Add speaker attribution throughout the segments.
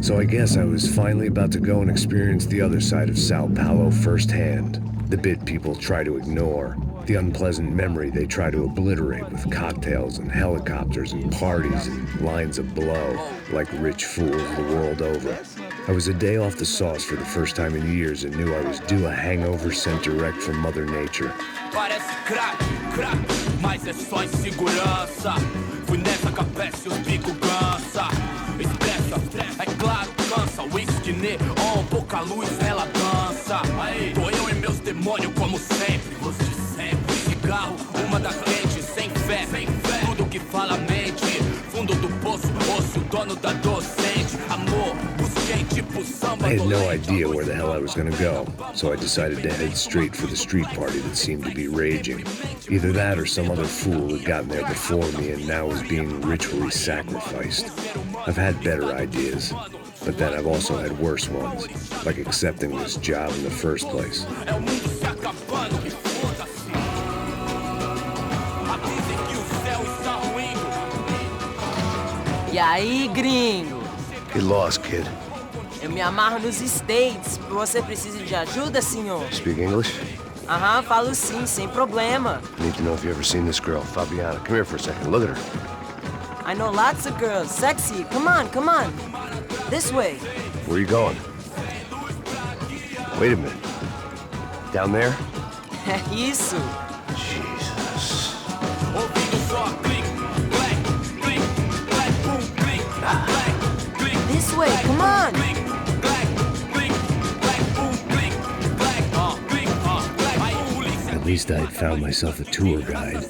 Speaker 1: So I guess I was finally about to go and experience the other side of Sao Paulo firsthand. The bit people try to ignore. The unpleasant memory they try to obliterate with cocktails and helicopters and parties and lines of blow, like rich fools the world over. I was a day off the sauce for the first time in years and knew I was due a hangover sent direct from Mother Nature.
Speaker 2: Parece crack, mas é só insegurança. Fui nessa capece, os bico cansa. Estressa, é claro, cansa. Whisky neon, pouca luz, ela dança. Tô eu e meus demônios como sempre. Os de sempre. Cigarro, uma da frente, sem fé. Tudo que fala mente. Fundo do poço, osso, dono da docente. Amor, busquei tipo samba.
Speaker 1: I had no idea where the hell I was gonna go, so I decided to head straight for the street party that seemed to be raging. Either that or some other fool had gotten there before me and now was being ritually sacrificed. I've had better ideas, but then I've also had worse ones, like accepting this job in the first place.
Speaker 3: E aí, gringo?
Speaker 1: Get lost, kid.
Speaker 3: Eu me amarro nos States. Você precisa de ajuda, senhor?
Speaker 1: Speak English?
Speaker 3: Aham, falo sim, sem problema.
Speaker 1: I need to know if you've ever seen this girl, Fabiana. Come here for a second. Look at her.
Speaker 3: I know lots of girls. Sexy. Come on, come on. This way.
Speaker 1: Where are you going? Wait a minute. Down there?
Speaker 3: É isso.
Speaker 1: Jesus.
Speaker 3: This way, come on.
Speaker 1: At least I had found myself a tour guide.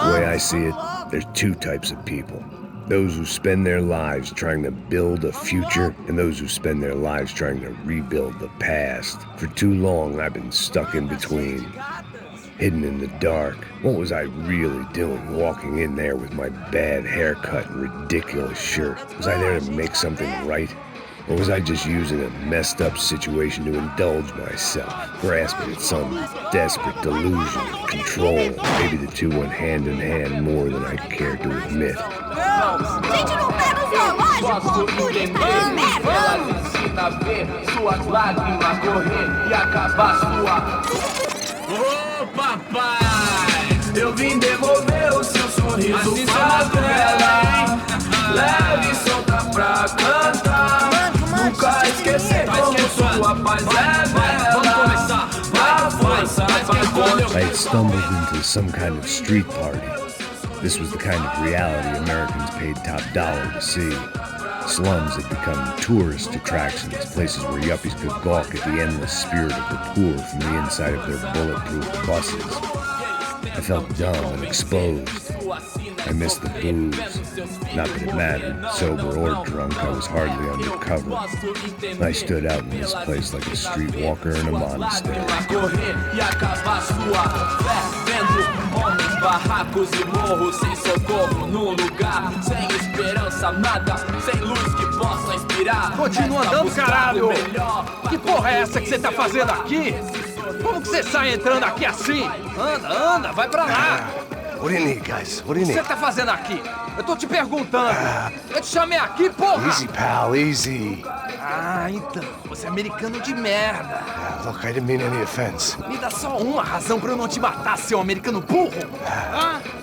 Speaker 1: The way I see it, there's two types of people. Those who spend their lives trying to build a future, and those who spend their lives trying to rebuild the past. For too long, I've been stuck in between. Hidden in the dark. What was I really doing walking in there with my bad haircut and ridiculous shirt? Was I there to make something right? Or was I just using a messed up situation to indulge myself, grasping at some desperate delusion of control? Maybe the two went hand in hand more than I cared to admit.
Speaker 4: Gente, não pega o zoológico, turista de merda!
Speaker 2: Ensina a ver suas lágrimas correr e acabar sua... Ô papai, eu vim devolver o seu sorriso favela. Leve e solta pra cantar. Nunca esquecer como sua paz é bela. Na força,
Speaker 1: I had stumbled into some kind of street party. This was the kind of reality Americans paid top dollar to see. Slums had become tourist attractions, places where yuppies could gawk at the endless spirit of the poor from the inside of their bulletproof buses. I felt dumb and exposed. I missed the booze. Not that it mattered, sober or drunk, I was hardly undercover. I stood out in this place like a streetwalker in a monastery.
Speaker 2: Barracos e morros sem socorro num lugar sem esperança, nada, sem luz que possa inspirar.
Speaker 5: Continua andando, caralho! Que porra é essa que você tá fazendo aqui? Como que você sai entrando aqui assim? Anda, vai pra lá!
Speaker 1: What do you need, guys? What do you
Speaker 5: O que
Speaker 1: need?
Speaker 5: você tá fazendo aqui? Eu tô te perguntando. Eu te chamei aqui, porra!
Speaker 1: Easy, pal, easy.
Speaker 5: Ah, então, você é americano de merda.
Speaker 1: Look, I didn't mean any offense.
Speaker 5: Me dá só uma razão pra eu não te matar, seu americano burro.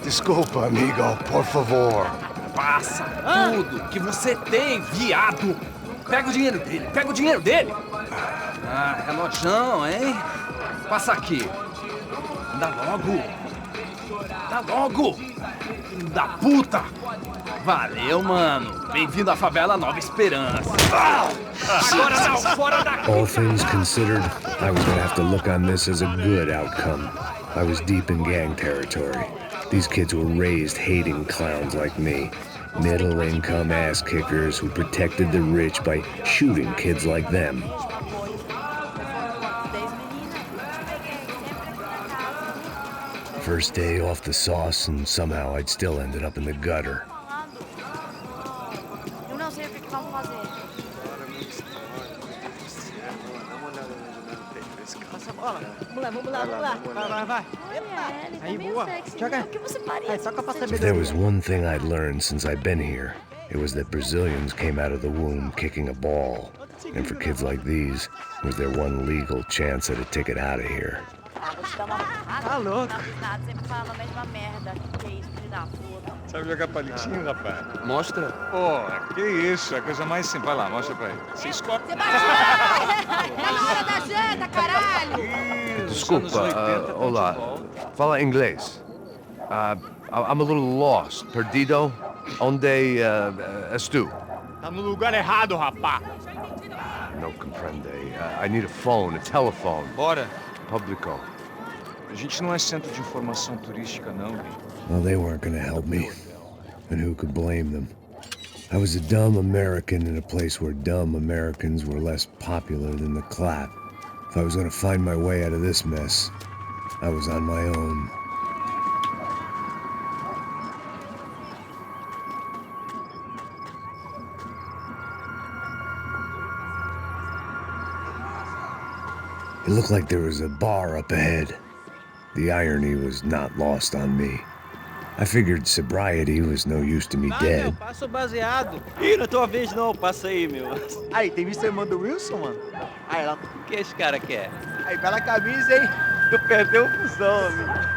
Speaker 1: Desculpa, amigo, por favor.
Speaker 5: Passa tudo que você tem, viado. Pega o dinheiro dele, Ah, relojão, hein? Passa aqui. Dá logo. Filho da puta. Valeu, mano. Bem-vindo à favela Nova Esperança. Agora não, fora daqui.
Speaker 1: All things considered, I was gonna have to look on this as a good outcome. I was deep in gang territory. These kids were raised hating clowns like me. Middle-income ass-kickers who protected the rich by shooting kids like them. First day off the sauce, and somehow I'd still ended up in the gutter.
Speaker 4: Eu não sei o que vamos fazer.
Speaker 3: Vamos lá.
Speaker 6: Vai. Aí, boa. Joga. Aí, toca pra
Speaker 1: If there was one thing I'd learned since I'd been here, it was that Brazilians came out of the womb kicking a ball. And for kids like these, it was their one legal chance at a ticket out of here.
Speaker 6: Tá louco.
Speaker 4: Sempre fala a mesma merda. Que isso, filho da puta.
Speaker 7: Sabe jogar palitinho, rapaz?
Speaker 5: Mostra.
Speaker 7: Pô, que isso, é a coisa mais simples. Vai lá, mostra pra ele. Se escorre.
Speaker 4: Sebastião! Tá na hora da janta, caralho!
Speaker 1: Desculpa, olá. Fala inglês. I'm a little lost. Perdido? Onde és tu?
Speaker 8: Tá no lugar errado, rapá.
Speaker 1: No comprende. I need a phone, a telephone.
Speaker 7: Bora.
Speaker 1: Publico.
Speaker 7: A gente não é centro de informação turística, não, Gui.
Speaker 1: Well, they weren't gonna help me. And who could blame them? I was a dumb American in a place where dumb Americans were less popular than the clap. If I was gonna find my way out of this mess, I was on my own. It looked like there was a bar up ahead. The irony was not lost on me. I figured sobriety was no use to me
Speaker 6: Meu,
Speaker 1: dead.
Speaker 6: passa o baseado.
Speaker 9: Ih, não é tua vez não, passa aí, meu.
Speaker 6: Aí, tem visto a irmã do Wilson, mano? Aí, ela...
Speaker 9: O que esse cara quer?
Speaker 6: Aí, bela camisa, hein?
Speaker 9: Tu perdeu o fusão, amigo.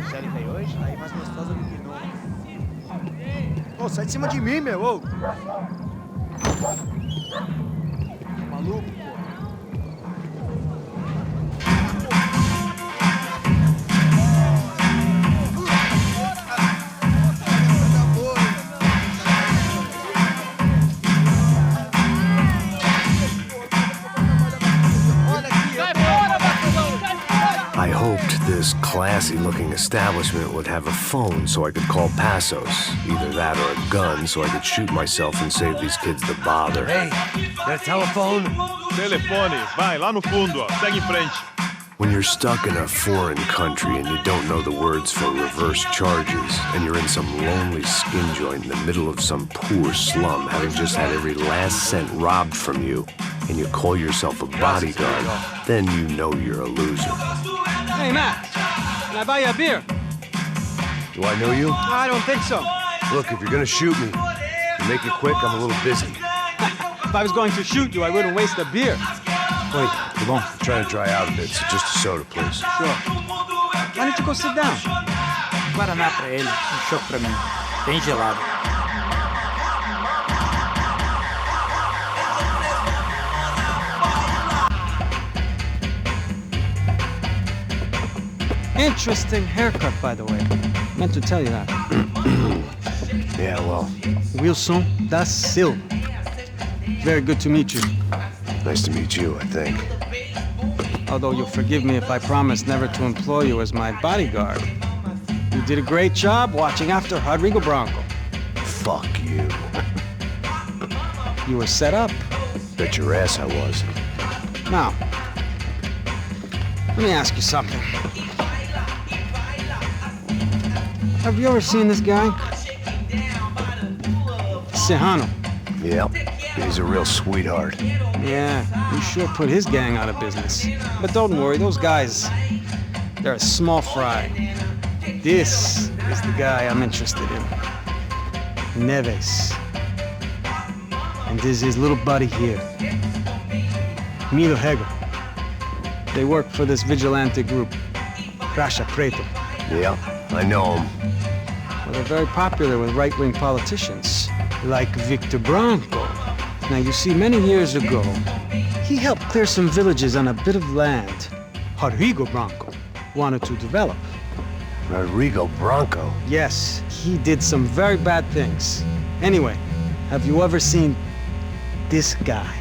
Speaker 6: Série tem hoje? Aí, mais gostosa do que não. Ô, sai de cima de mim, meu, ô! Maluco, pô.
Speaker 1: I hoped this classy-looking establishment would have a phone so I could call Passos. Either that or a gun so I could shoot myself and save these kids the bother. Hey, got a telephone?
Speaker 8: Telefone, vai, lá no fundo, ó. Segue em frente.
Speaker 1: When you're stuck in a foreign country and you don't know the words for reverse charges, and you're in some lonely skin joint in the middle of some poor slum, having just had every last cent robbed from you, and you call yourself a bodyguard, then you know you're a loser.
Speaker 6: Hey, Matt, can I buy you a beer?
Speaker 1: Do I know you?
Speaker 6: I don't think so.
Speaker 1: Look, if you're gonna shoot me, to make it quick, I'm a little busy.
Speaker 6: If I was going to shoot you, I wouldn't waste a beer.
Speaker 1: Wait, come on. I'm trying to dry out a bit, so just a soda, please.
Speaker 6: Sure. Why don't you go sit down?
Speaker 9: Guaraná pra ele, choque pra mim. Bem gelado.
Speaker 6: Interesting haircut, by the way. Meant to tell you that.
Speaker 1: Yeah, well,
Speaker 6: Wilson da Silva. Very good to meet you.
Speaker 1: nice to meet you, I think.
Speaker 6: Although you'll forgive me if I promise never to employ you as my bodyguard. You did a great job watching after Rodrigo Branco.
Speaker 1: Fuck you.
Speaker 6: You were set up.
Speaker 1: Bet your ass I was.
Speaker 6: Now, let me ask you something. Have you ever seen this guy? Serrano.
Speaker 1: Yep, he's a real sweetheart.
Speaker 6: Yeah, he sure put his gang out of business. But don't worry, those guys, they're a small fry. This is the guy I'm interested in. Neves. And this is his little buddy here. Milo Hegel. They work for this vigilante group, Racha Preto.
Speaker 1: Yeah, I know him.
Speaker 6: Well, they're very popular with right-wing politicians, like Victor Branco. Now, you see, many years ago, he helped clear some villages on a bit of land Rodrigo Branco wanted to develop.
Speaker 1: Rodrigo Branco?
Speaker 6: Yes, he did some very bad things. Anyway, have you ever seen this guy?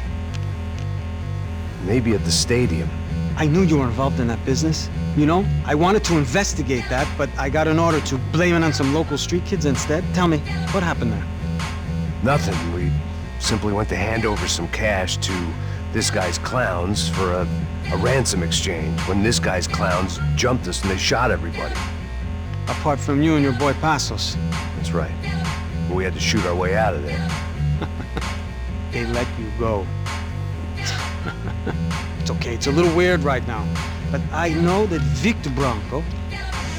Speaker 1: Maybe at the stadium.
Speaker 6: I knew you were involved in that business. You know, I wanted to investigate that, but I got an order to blame it on some local street kids instead. Tell me, what happened there?
Speaker 1: Nothing. We simply went to hand over some cash to this guy's clowns for a ransom exchange when this guy's clowns jumped us and they shot everybody.
Speaker 6: Apart from you and your boy Passos.
Speaker 1: That's right. But we had to shoot our way out of there.
Speaker 6: They let you go. It's okay, it's a little weird right now. But I know that Victor Branco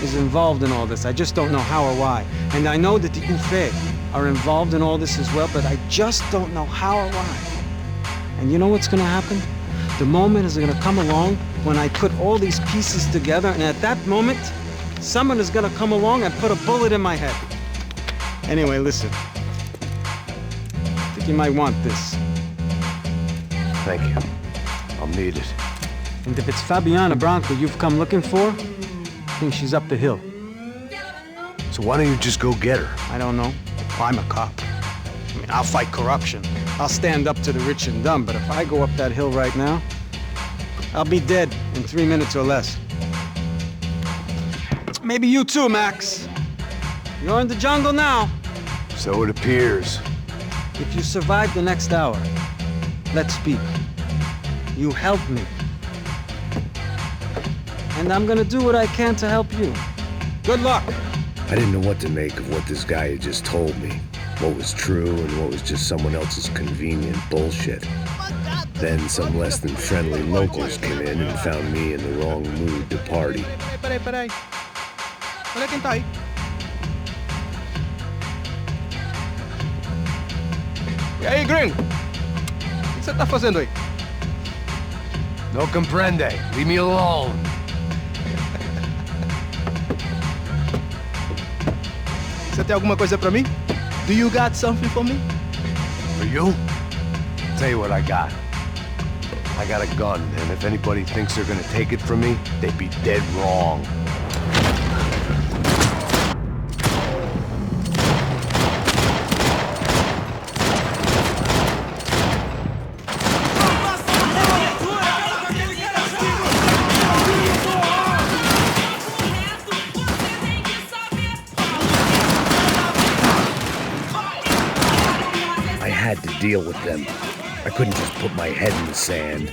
Speaker 6: is involved in all this. I just don't know how or why. And I know that the UHD are involved in all this as well, but I just don't know how or why. And you know what's gonna happen? The moment is gonna come along when I put all these pieces together, and at that moment, someone is gonna come along and put a bullet in my head. Anyway, listen. I think you might want this.
Speaker 1: Thank you. I'll need it.
Speaker 6: And if it's Fabiana Branco you've come looking for, I think she's up the hill.
Speaker 1: So why don't you just go get her?
Speaker 6: I don't know. I'm a cop. I mean, I'll fight corruption. I'll stand up to the rich and dumb, but if I go up that hill right now, I'll be dead in 3 minutes or less. Maybe you too, Max. You're in the jungle now.
Speaker 1: So it appears.
Speaker 6: If you survive the next hour, let's speak. You help me. And I'm gonna do what I can to help you. Good luck.
Speaker 1: I didn't know what to make of what this guy had just told me. What was true and what was just someone else's convenient bullshit. Then some less than friendly locals came in and found me in the wrong mood to party.
Speaker 10: Peraí. Olha quem tá aí. E aí, gringo? O que você tá fazendo aí?
Speaker 1: No comprende. Leave me alone.
Speaker 10: Você tem alguma coisa pra mim? Do you got something for me?
Speaker 1: For you? Tell you what I got. I got a gun, and if anybody thinks they're gonna take it from me, they'd be dead wrong. I had to deal with them. I couldn't just put my head in the sand.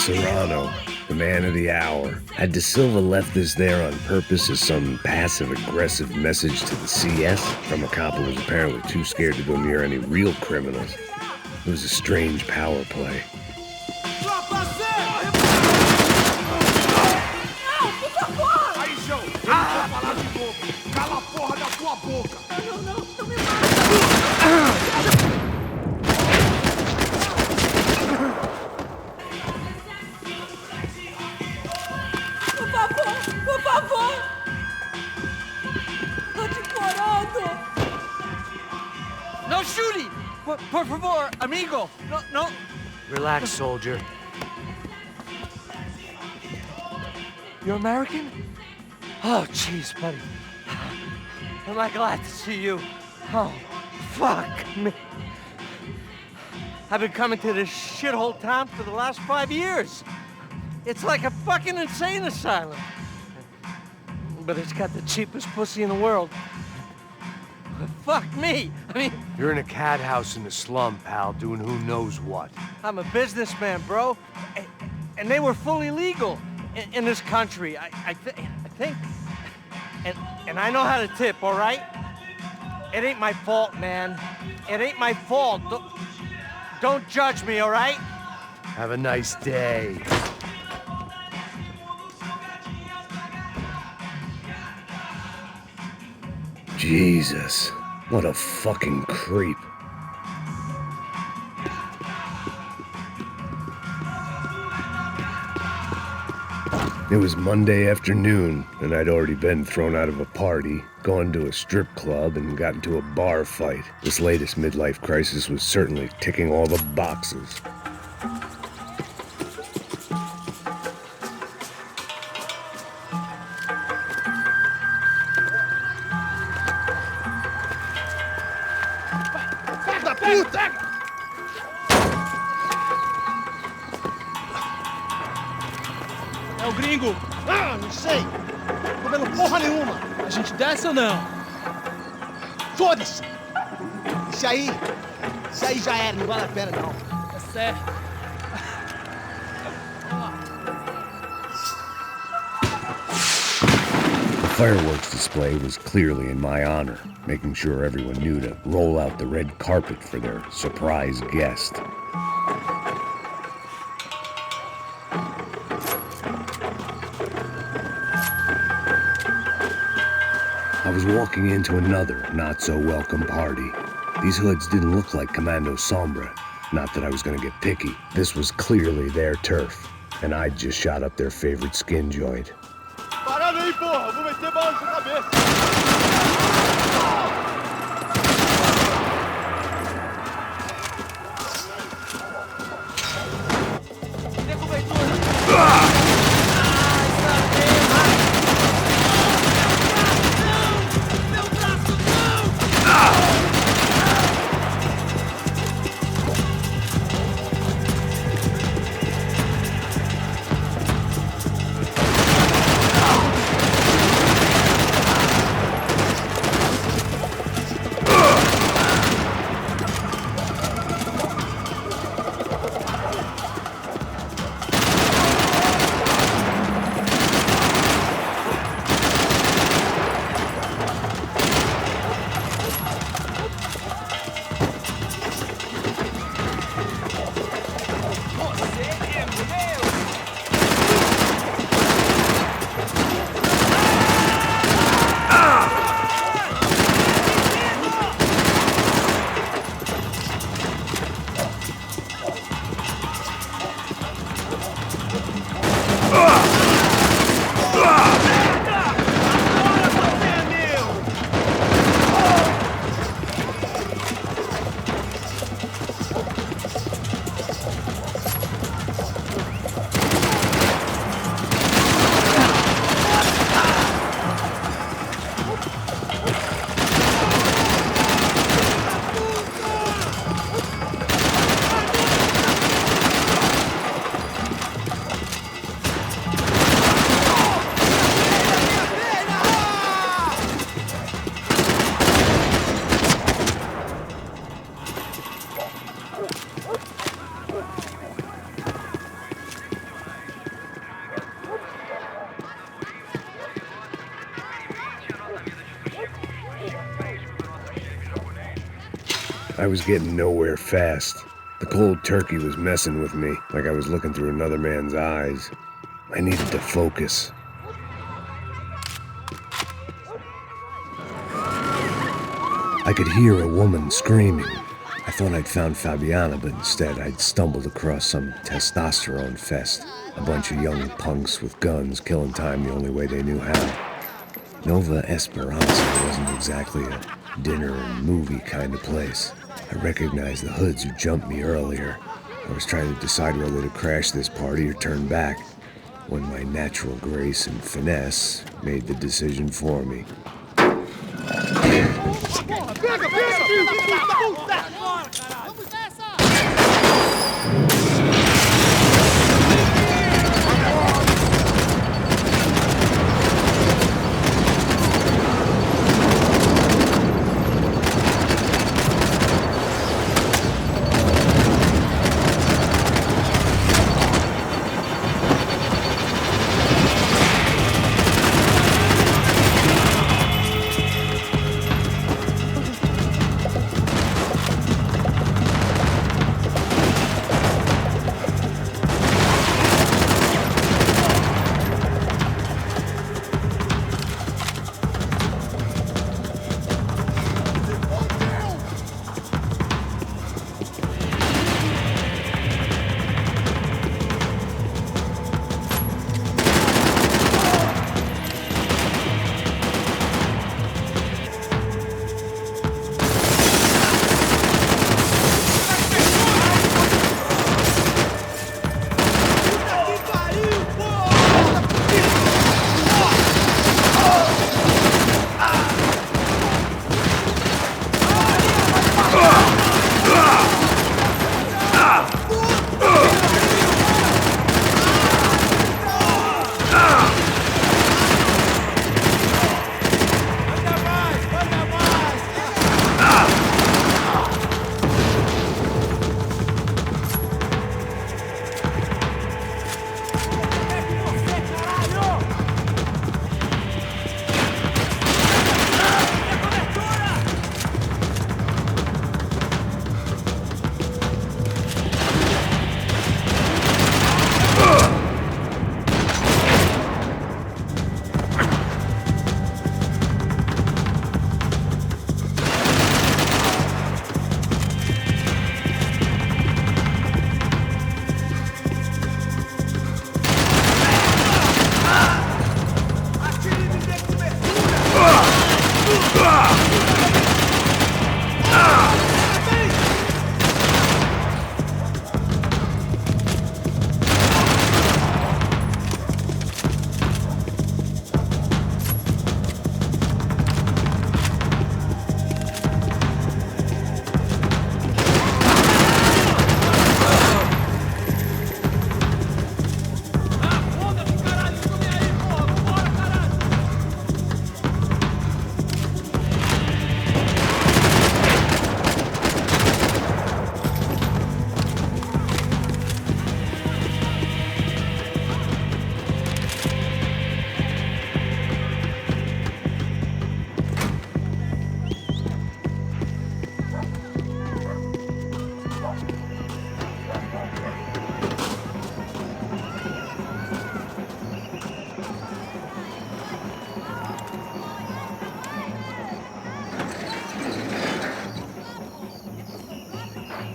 Speaker 1: Serrano, the man of the hour. Had De Silva left this there on purpose as some passive-aggressive message to the CS from a cop who was apparently too scared to go near any real criminals? It was a strange power play.
Speaker 11: No shooting! Por favor, amigo! No.
Speaker 12: Relax, soldier.
Speaker 11: You're American? Oh, jeez, buddy. Am I glad to see you? Oh, fuck me. I've been coming to this shithole town for the last 5 years. It's like a fucking insane asylum. But it's got the cheapest pussy in the world. Fuck me. I mean,
Speaker 12: You're in a cat house in the slum, pal, doing who knows what.
Speaker 11: I'm a businessman, bro. And they were fully legal in this country. I think. And I know how to tip, all right? It ain't my fault, man. It ain't my fault. Don't judge me, all right?
Speaker 12: Have a nice day.
Speaker 1: Jesus, what a fucking creep. It was Monday afternoon, and I'd already been thrown out of a party, gone to a strip club, and got into a bar fight. This latest midlife crisis was certainly ticking all the boxes.
Speaker 10: É o gringo. Ah, não sei. Tô vendo porra nenhuma. A gente desce ou não? Foda-se. Isso aí já era, não vale a pena não. Tá certo.
Speaker 1: The fireworks display was clearly in my honor, making sure everyone knew to roll out the red carpet for their surprise guest. I was walking into another not-so-welcome party. These hoods didn't look like Commando Sombra. Not that I was gonna get picky. This was clearly their turf, and I'd just shot up their favorite skin joint.
Speaker 8: Parada aí, porra! Vou meter bala na sua cabeça!
Speaker 1: I was getting nowhere fast. The cold turkey was messing with me, like I was looking through another man's eyes. I needed to focus. I could hear a woman screaming. I thought I'd found Fabiana, but instead I'd stumbled across some testosterone fest. A bunch of young punks with guns killing time the only way they knew how. Nova Esperanza wasn't exactly a dinner and movie kind of place. I recognized the hoods who jumped me earlier. I was trying to decide whether to crash this party or turn back, when my natural grace and finesse made the decision for me.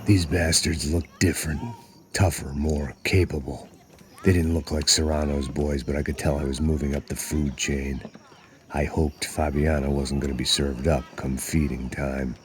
Speaker 1: These bastards looked different, tougher, more capable. They didn't look like Serrano's boys, but I could tell I was moving up the food chain. I hoped Fabiana wasn't going to be served up come feeding time.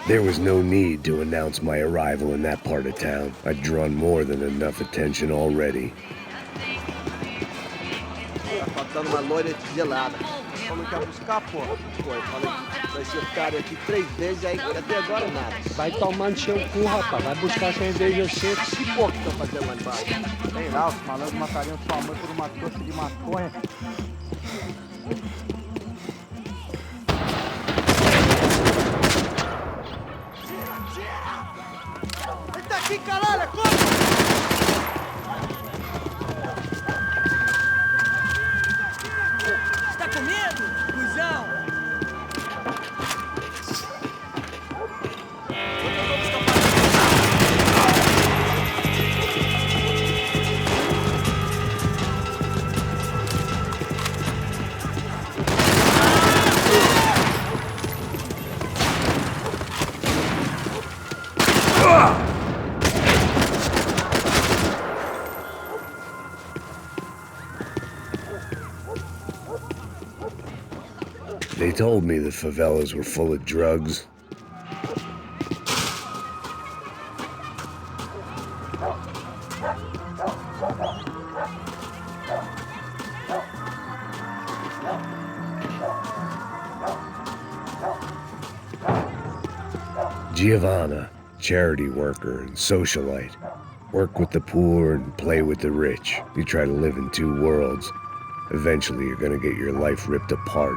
Speaker 1: There was no need to announce my arrival in that part of town. I'd drawn more than enough attention already.
Speaker 10: Tá faltando uma loira gelada. Falou que ia buscar, porra. Foi, falei que vai ser ficado aqui 3 vezes e aí até agora nada.
Speaker 6: Vai tomando seu cu, rapaz. Vai buscar cerveja seca.
Speaker 10: Que porra que estão fazendo lá embaixo?
Speaker 11: Sei lá, os malandros matariam sua mãe por uma trouxa de maconha.
Speaker 10: Eita aqui, caralho, corre!
Speaker 3: Tá com medo, cuzão?
Speaker 1: They told me the favelas were full of drugs. Giovanna, charity worker and socialite. Work with the poor and play with the rich. You try to live in two worlds. Eventually you're gonna get your life ripped apart.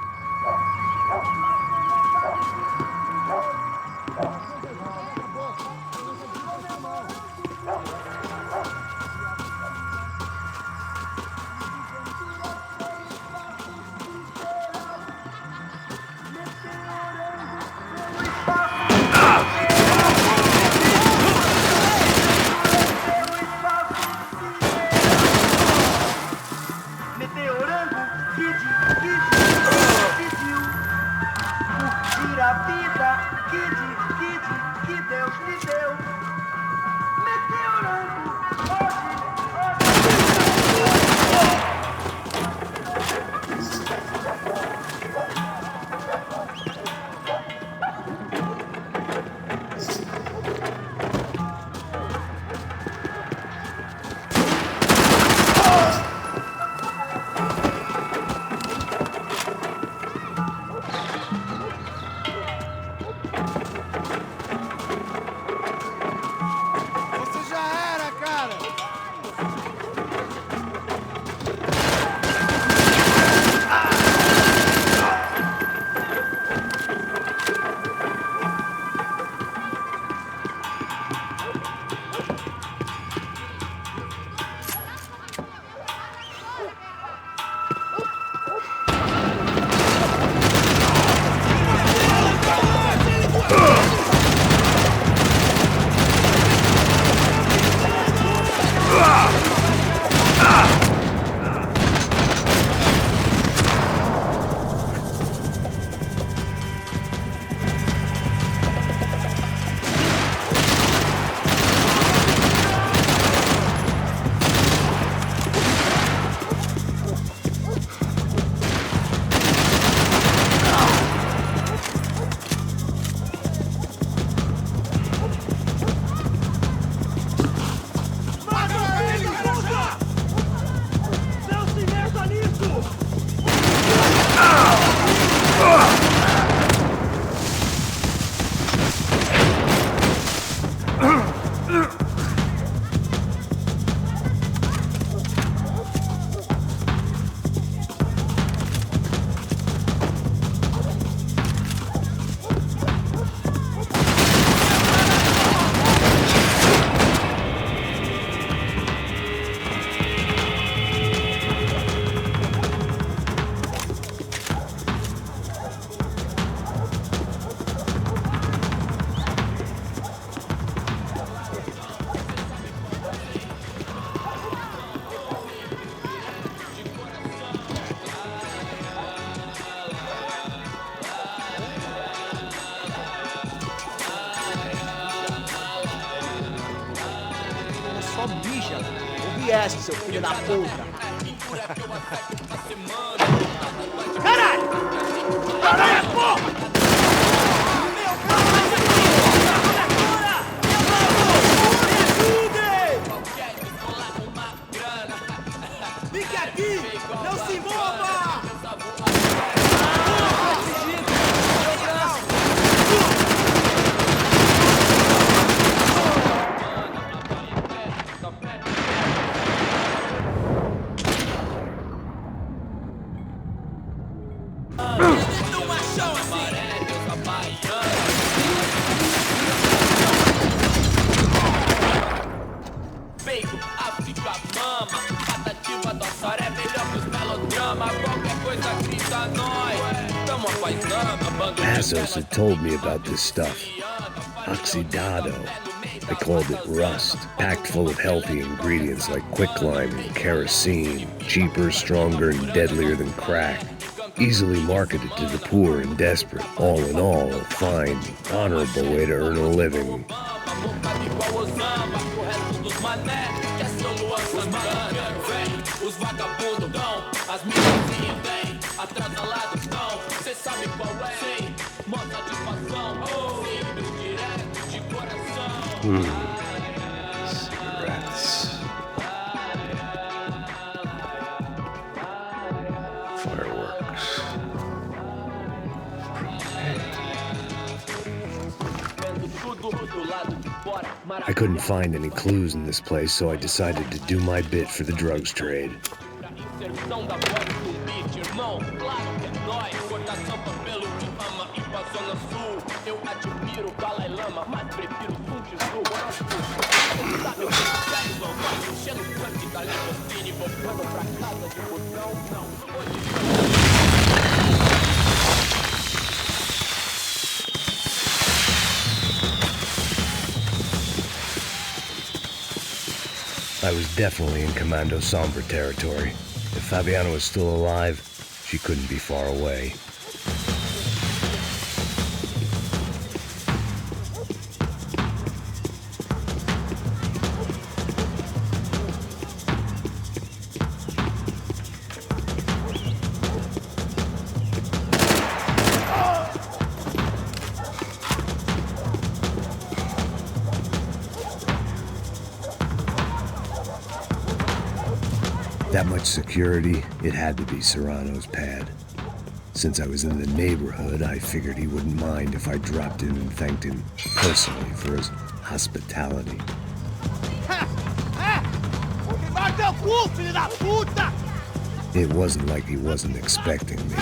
Speaker 10: só mija. Ouvi essa, seu filho da puta. Caralho! Caralho, porra! Fique aqui! Não se mova!
Speaker 1: Passos had told me about this stuff. Oxidado. They called it rust, packed full of healthy ingredients like quicklime and kerosene, cheaper, stronger, and deadlier than crack. Easily marketed to the poor and desperate. All in all, a fine, honorable way to earn a living. Cigarettes. Fireworks. I couldn't find any clues in this place, so I decided to do my bit for the drugs trade. I was definitely in Commando Sombra territory. If Fabiana was still alive, she couldn't be far away. That much security, it had to be Serrano's pad. Since I was in the neighborhood, I figured he wouldn't mind if I dropped in and thanked him personally for his hospitality. It wasn't like he wasn't expecting me.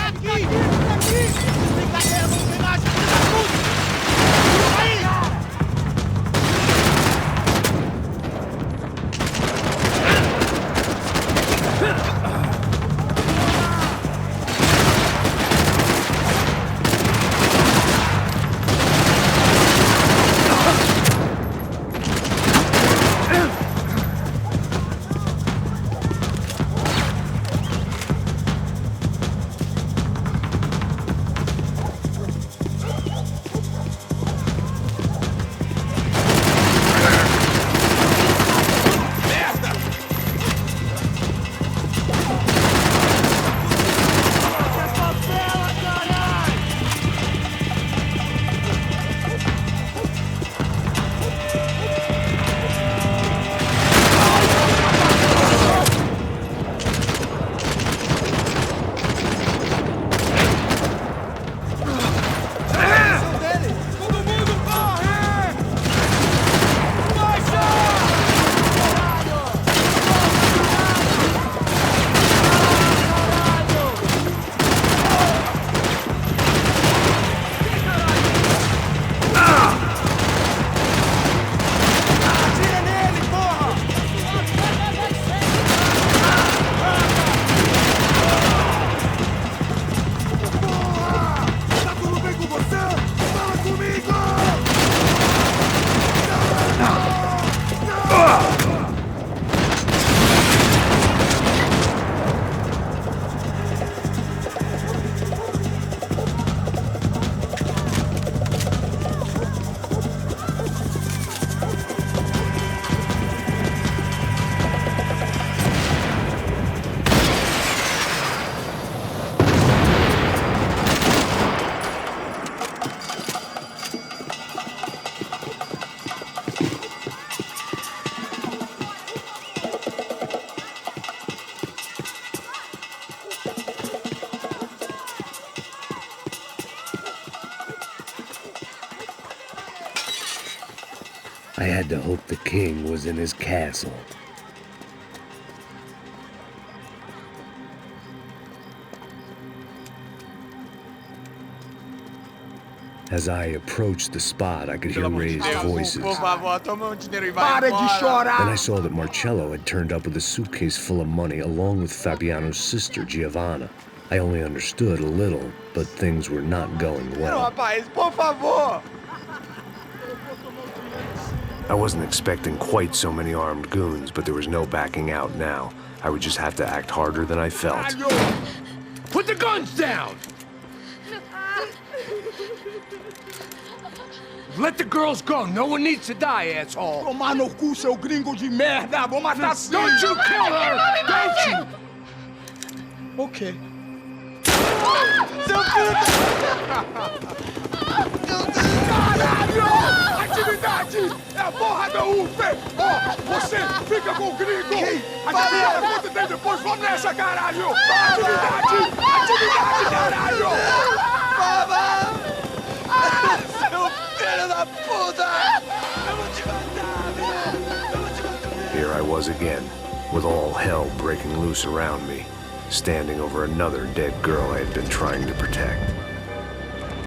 Speaker 1: I had to hope the king was in his castle. As I approached the spot, I could hear raised voices. Then I saw that Marcello had turned up with a suitcase full of money along with Fabiano's sister, Giovanna. I only understood a little, but things were not going well. I wasn't expecting quite so many armed goons, but there was no backing out now. I would just have to act harder than I felt.
Speaker 12: Put the guns down! Let the girls go. No one needs to die, asshole.
Speaker 8: Tomar no cu, seu gringo de merda! Vou matar sim!
Speaker 12: Don't you kill her! Don't you!
Speaker 8: Ok.
Speaker 10: Seu filho
Speaker 8: Caralho! Atividade! É a porra da UP! Ó, você fica com o gringo! Adivinha quanto tem depois? Vamos nessa, caralho! Atividade! Atividade, caralho!
Speaker 10: Seu filho da puta! Eu vou te matar, velho! Eu vou te matar!
Speaker 1: Here I was again, with all hell breaking loose around me, standing over another dead girl I had been trying to protect.